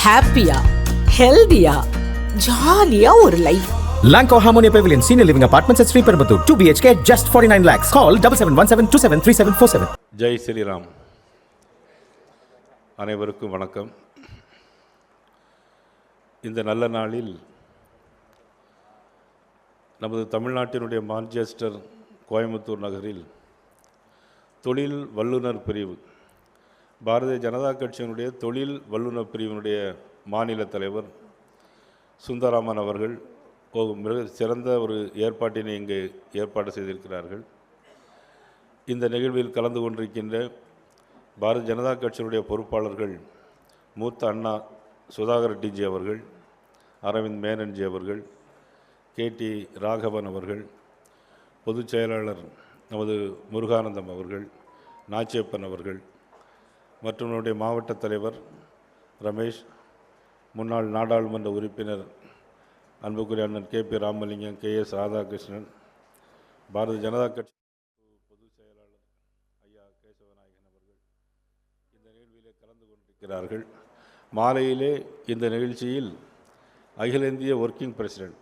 ஹாப்பியா, ஹெல்தியா, ஜாலியா ஒரு life. Lanco Harmonia Pavilion Senior Living Apartments at Sri Perambatoor, 2 BHK, just 49 lakhs. Call 7717273747. Jai Sriram. அனைவருக்கும் வணக்கம். இந்த நல்ல நாளில் நமது தமிழ்நாட்டினுடைய மான்செஸ்டர் கோயம்புத்தூர் நகரில் தொழில் வல்லுநர் பிரிவு, பாரதிய ஜனதா கட்சியினுடைய தொழில் வல்லுநர் பிரிவினுடைய மாநில தலைவர் சுந்தராமன் அவர்கள் மிக சிறந்த ஒரு ஏற்பாட்டினை இங்கே ஏற்பாடு செய்திருக்கிறார்கள். இந்த நிகழ்வில் கலந்து கொண்டிருக்கின்ற பாரதிய ஜனதா கட்சியினுடைய பொறுப்பாளர்கள் மூத்த அண்ணா சுதாகர் டிஜி அவர்கள், அரவிந்த் மேனன்ஜி அவர்கள், கேடி ராகவன் அவர்கள், பொதுச் செயலாளர் நமது முருகானந்தம் அவர்கள், நாச்சியப்பன் அவர்கள் மற்றும் நம்முடைய மாவட்ட தலைவர் ரமேஷ், முன்னாள் நாடாளுமன்ற உறுப்பினர் அன்புக்குரிய அண்ணன் கே.பி. ராமலிங்கம், கே.எஸ். ராதாகிருஷ்ணன், பாரதிய ஜனதா கட்சி பொதுச் செயலாளர் ஐயா கேசவநாயகன் அவர்கள் இந்த நிகழ்விலே கலந்து கொண்டிருக்கிறார்கள். மாலையிலே இந்த நிகழ்ச்சியில் அகில இந்திய ஒர்க்கிங் பிரசிடென்ட்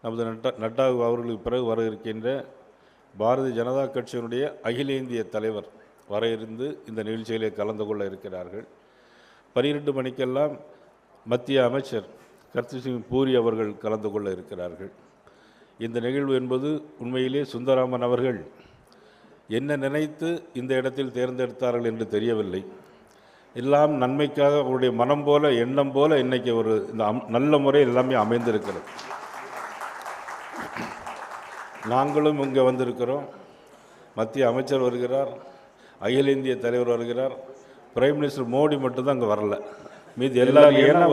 நமது நட்டா அவர்களுக்கு பிறகு வர இருக்கின்ற பாரதிய ஜனதா கட்சியினுடைய அகில இந்திய தலைவர் வர இருந்து இந்த நிகழ்ச்சியிலே கலந்து கொள்ள இருக்கிறார்கள். 12 மணிக்கெல்லாம் மத்திய அமைச்சர் கர்த்தர் சிங் பூரி அவர்கள் கலந்து கொள்ள இருக்கிறார்கள். இந்த நிகழ்வு என்பது உண்மையிலே சுந்தராமன் அவர்கள் என்ன நினைத்து இந்த இடத்தில் தேர்ந்தெடுத்தார்கள் என்று தெரியவில்லை. எல்லாம் நன்மைக்காக அவருடைய மனம் போல எண்ணம் போல இன்றைக்கி ஒரு இந்த நல்ல முறை எல்லாமே அமைந்திருக்கிறது. நாங்களும் இங்கே வந்திருக்கிறோம். மத்திய அமைச்சர் வருகிறார், அகில இந்திய தலைவர் வருகிறார், பிரைம் மினிஸ்டர் மோடி மட்டும்தான் அங்கே வரல. மீது எல்லாரும் ஏன்னா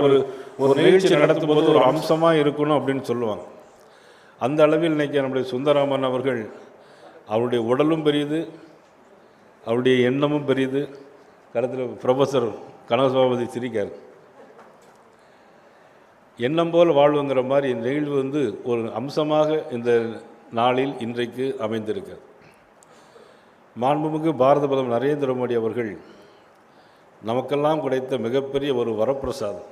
ஒரு நிகழ்ச்சி நடத்தும் போது ஒரு அம்சமாக இருக்கணும் அப்படின்னு சொல்லுவாங்க. அந்த அளவில் இன்றைக்கி நம்முடைய சுந்தராமன் அவர்கள் அவருடைய உடலும் பெரியது, அவருடைய எண்ணமும் பெரியது. கடத்தில் ப்ரொஃபஸர் கனகசபாபதி சிரிக்கார். எண்ணம் போல் வாழ்வுங்கிற மாதிரி இந்த நிகழ்வு ஒரு அம்சமாக இந்த நாளில் இன்றைக்கு அமைந்திருக்கிறது. மாண்புமிகு பாரத பிரதமர் நரேந்திர மோடி அவர்கள் நமக்கெல்லாம் கிடைத்த மிகப்பெரிய ஒரு வரப்பிரசாதம்.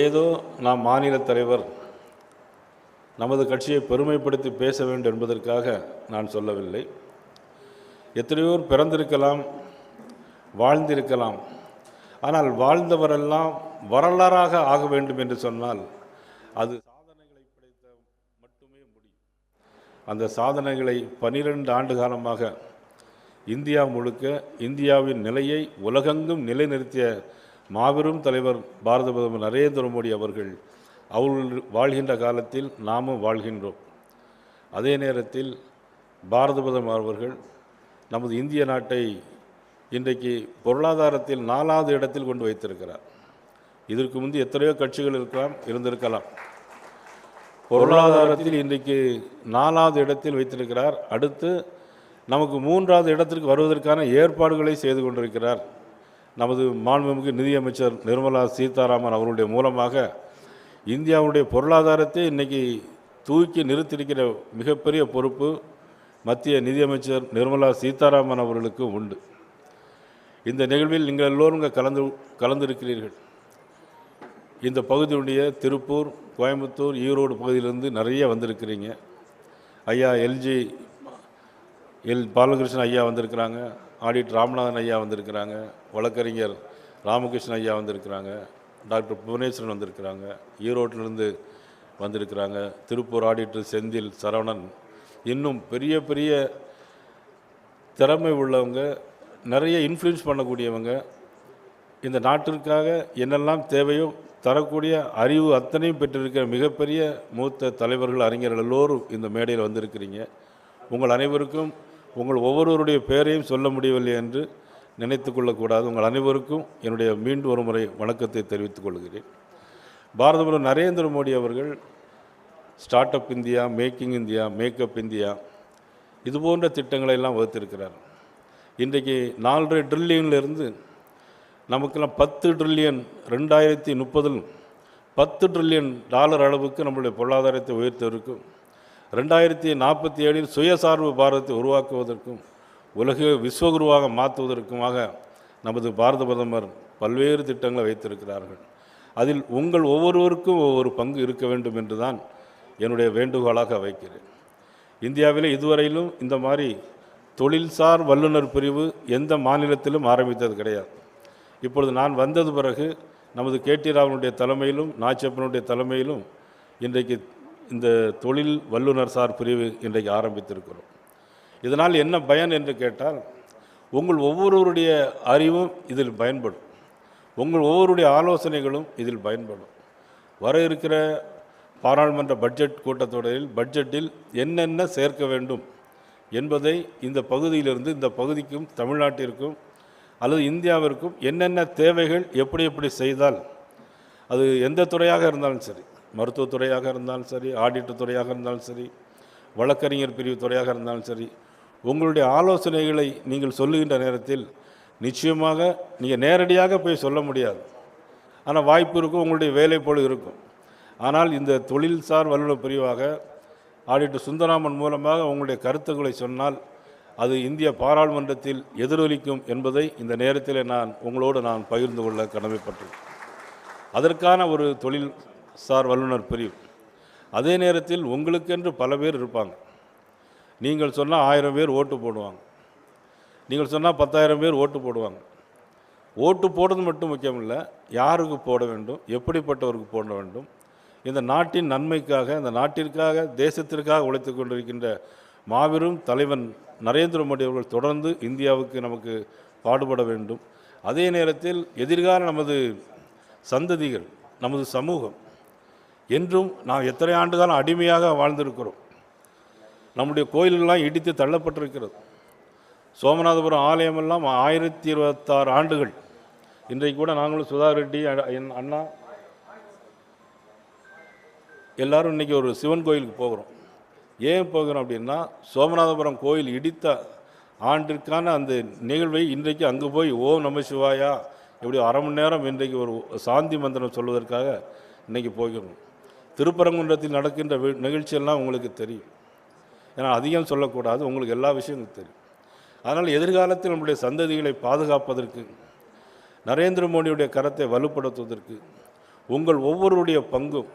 ஏதோ நாம் மாநில தலைவர் நமது கட்சியை பெருமைப்படுத்தி பேச வேண்டும் என்பதற்காக நான் சொல்லவில்லை. எத்தனையோர் பிறந்திருக்கலாம், வாழ்ந்திருக்கலாம். ஆனால் வாழ்ந்தவரெல்லாம் வரலாறாக ஆக வேண்டும் என்று சொன்னால் அது சாதனைகளை படைத்த மட்டுமே முடியும். அந்த சாதனைகளை 12 ஆண்டு காலமாக இந்தியா முழுக்க இந்தியாவின் நிலையை உலகெங்கும் நிலைநிறுத்திய மாபெரும் தலைவர் பாரத பிரதமர் நரேந்திர மோடி அவர்கள் அவர்கள் வாழ்கின்ற காலத்தில் நாமும் வாழ்கின்றோம். அதே நேரத்தில் பாரத பிரதமர் அவர்கள் நமது இந்திய நாட்டை இன்றைக்கு பொருளாதாரத்தில் 4வது இடத்தில் கொண்டு வைத்திருக்கிறார். இதற்கு முந்தி எத்தனையோ கட்சிகள் இருந்திருக்கலாம். பொருளாதாரத்தில் இன்றைக்கு 4வது இடத்தில் வைத்திருக்கிறார். அடுத்து நமக்கு 3வது இடத்திற்கு வருவதற்கான ஏற்பாடுகளை செய்து கொண்டிருக்கிறார். நமது மாண்புமிகு நிதியமைச்சர் நிர்மலா சீதாராமன் அவர்களுடைய மூலமாக இந்தியாவுடைய பொருளாதாரத்தை இன்றைக்கி தூக்கி நிறுத்தியிருக்கிற மிகப்பெரிய பொறுப்பு மத்திய நிதியமைச்சர் நிர்மலா சீதாராமன் அவர்களுக்கு உண்டு. இந்த நிகழ்வில் நீங்கள் எல்லோரும் இங்கே கலந்திருக்கிறீர்கள். இந்த பகுதியுடைய திருப்பூர், கோயம்புத்தூர், ஈரோடு பகுதியிலிருந்து நிறைய வந்திருக்கிறீங்க. ஐயா எல் பாலகிருஷ்ணன் ஐயா வந்திருக்கிறாங்க, ஆடிட்டர் ராமநாதன் ஐயா வந்திருக்கிறாங்க, வழக்கறிஞர் ராமகிருஷ்ணன் ஐயா வந்திருக்கிறாங்க, டாக்டர் புவனேஸ்வரன் வந்திருக்கிறாங்க, ஈரோட்டிலிருந்து வந்திருக்கிறாங்க, திருப்பூர் ஆடிட்டர் செந்தில் சரவணன், இன்னும் பெரிய பெரிய திறமை உள்ளவங்க, நிறைய இன்ஃப்ளூயன்ஸ் பண்ணக்கூடியவங்க, இந்த நாட்டிற்காக என்னெல்லாம் தேவையோ தரக்கூடிய அறிவு அத்தனையும் பெற்றிருக்கிற மிகப்பெரிய மூத்த தலைவர்கள், அறிஞர்கள் எல்லோரும் இந்த மேடையில் வந்திருக்கிறீங்க. உங்கள் அனைவருக்கும் உங்கள் ஒவ்வொருவருடைய பெயரையும் சொல்ல முடியவில்லை என்று நினைத்து கொள்ளக்கூடாது. உங்கள் அனைவருக்கும் என்னுடைய மீண்டும் ஒரு முறை வணக்கத்தை தெரிவித்துக் கொள்கிறேன். பாரத பிரதமர் நரேந்திர மோடி அவர்கள் start up India, making India, makeup India இதுபோன்ற திட்டங்களை எல்லாம் வகுத்திருக்கிறார். இன்றைக்கு 4.5 ட்ரில்லியன்லேருந்து நமக்கெல்லாம் 10 ட்ரில்லியன் 2030 $10 ட்ரில்லியன் அளவுக்கு நம்மளுடைய பொருளாதாரத்தை உயர்த்துவதற்கும் 2047 சுயசார்பு பாரதத்தை உருவாக்குவதற்கும் உலக விஸ்வகுருவாக மாற்றுவதற்குமாக நமது பாரத பிரதமர் பல்வேறு திட்டங்களை வைத்திருக்கிறார்கள். அதில் உங்கள் ஒவ்வொருவருக்கும் ஒவ்வொரு பங்கு இருக்க வேண்டும் என்று தான் என்னுடைய வேண்டுகோளாக வைக்கிறேன். இந்தியாவிலே இதுவரையிலும் இந்த மாதிரி தொழில்சார் வல்லுநர் பிரிவு எந்த மாநிலத்திலும் ஆரம்பித்தது கிடையாது. இப்பொழுது நான் வந்தது பிறகு நமது கேடி ராவனுடைய தலைமையிலும் நாச்சப்பனுடைய தலைமையிலும் இன்றைக்கு இந்த தொழில் வல்லுநர் சார் பிரிவு இன்றைக்கு ஆரம்பித்திருக்கிறோம். இதனால் என்ன பயன் என்று கேட்டால், உங்கள் ஒவ்வொருவருடைய அறிவும் இதில் பயன்படும், உங்கள் ஒவ்வொருடைய ஆலோசனைகளும் இதில் பயன்படும். வர இருக்கிற பாராளுமன்ற பட்ஜெட் கூட்டத்தொடரில் பட்ஜெட்டில் என்னென்ன சேர்க்க வேண்டும் என்பதை இந்த பகுதியிலிருந்து இந்த பகுதிக்கும் தமிழ்நாட்டிற்கும் அல்லது இந்தியாவிற்கும் என்னென்ன தேவைகள் எப்படி எப்படி செய்தால், அது எந்த துறையாக இருந்தாலும் சரி, மருத்துவத்துறையாக இருந்தாலும் சரி, ஆடிட்டு துறையாக இருந்தாலும் சரி, வழக்கறிஞர் பிரிவு துறையாக இருந்தாலும் சரி, உங்களுடைய ஆலோசனைகளை நீங்கள் சொல்லுகின்ற நேரத்தில் நிச்சயமாக நீங்கள் நேரடியாக போய் சொல்ல முடியாது. ஆனால் வாய்ப்பு இருக்கும், உங்களுடைய வேலை போல இருக்கும். ஆனால் இந்த தொழில்சார் வல்லுநர் பிரிவாக ஆடிட்டர் சுந்தராமன் மூலமாக உங்களுடைய கருத்துக்களை சொன்னால் அது இந்திய பாராளுமன்றத்தில் எதிரொலிக்கும் என்பதை இந்த நேரத்தில் உங்களோடு நான் பகிர்ந்து கொள்ள கடமைப்பட்டேன். அதற்கான ஒரு தொழில் சார் வல்லுநர் பிரிவு. அதே நேரத்தில் உங்களுக்கென்று பல பேர் இருப்பாங்க. நீங்கள் சொன்னால் 1000 பேர் ஓட்டு போடுவாங்க, நீங்கள் சொன்னால் 10,000 பேர் ஓட்டு போடுவாங்க. ஓட்டு போடுறது மட்டும் முக்கியம் இல்லை, யாருக்கு போட வேண்டும், எப்படிப்பட்டவருக்கு போட வேண்டும், இந்த நாட்டின் நன்மைக்காக, இந்த நாட்டிற்காக, தேசத்திற்காக உழைத்து கொண்டிருக்கின்ற மாபெரும் தலைவன் நரேந்திர மோடி அவர்கள் தொடர்ந்து இந்தியாவுக்கு நமக்கு பாடுபட வேண்டும். அதே நேரத்தில் எதிர்கால நமது சந்ததிகள், நமது சமூகம் என்றும் நாம் எத்தனை ஆண்டுகாலம் அடிமையாக வாழ்ந்திருக்கிறோம். நம்முடைய கோயிலெல்லாம் இடித்து தள்ளப்பட்டிருக்கிறது. சோமநாதபுரம் ஆலயமெல்லாம் 1026 ஆண்டுகள். இன்றைக்கு கூட நாங்களும் சுதா ரெட்டி, என் அண்ணா எல்லாரும் இன்றைக்கி ஒரு சிவன் கோயிலுக்கு போகிறோம். ஏன் போகிறோம் அப்படின்னா, சோமநாதபுரம் கோயில் இடித்த ஆண்டிற்கான அந்த நிகழ்வை இன்றைக்கு அங்கே போய் ஓம் நம சிவாயா இப்படி அரை மணி நேரம் இன்றைக்கு ஒரு சாந்தி மந்திரம் சொல்வதற்காக இன்றைக்கி போகிறோம். திருப்பரங்குன்றத்தில் நடக்கின்ற நிகழ்ச்சியெல்லாம் உங்களுக்கு தெரியும். ஏன்னா அதிகம் சொல்லக்கூடாது, உங்களுக்கு எல்லா விஷயங்களும் தெரியும். அதனால் எதிர்காலத்தில் நம்முடைய சந்ததிகளை பாதுகாப்பதற்கு, நரேந்திர மோடியுடைய கரத்தை வலுப்படுத்துவதற்கு உங்கள் ஒவ்வொருடைய பங்கும்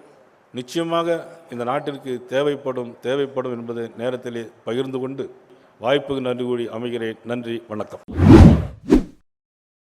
நிச்சயமாக இந்த நாட்டிற்கு தேவைப்படும் என்பதை நேரத்திலே பகிர்ந்து கொண்டு வாய்ப்புக்கு நன்றி கூறி அமைகிறேன். நன்றி, வணக்கம்.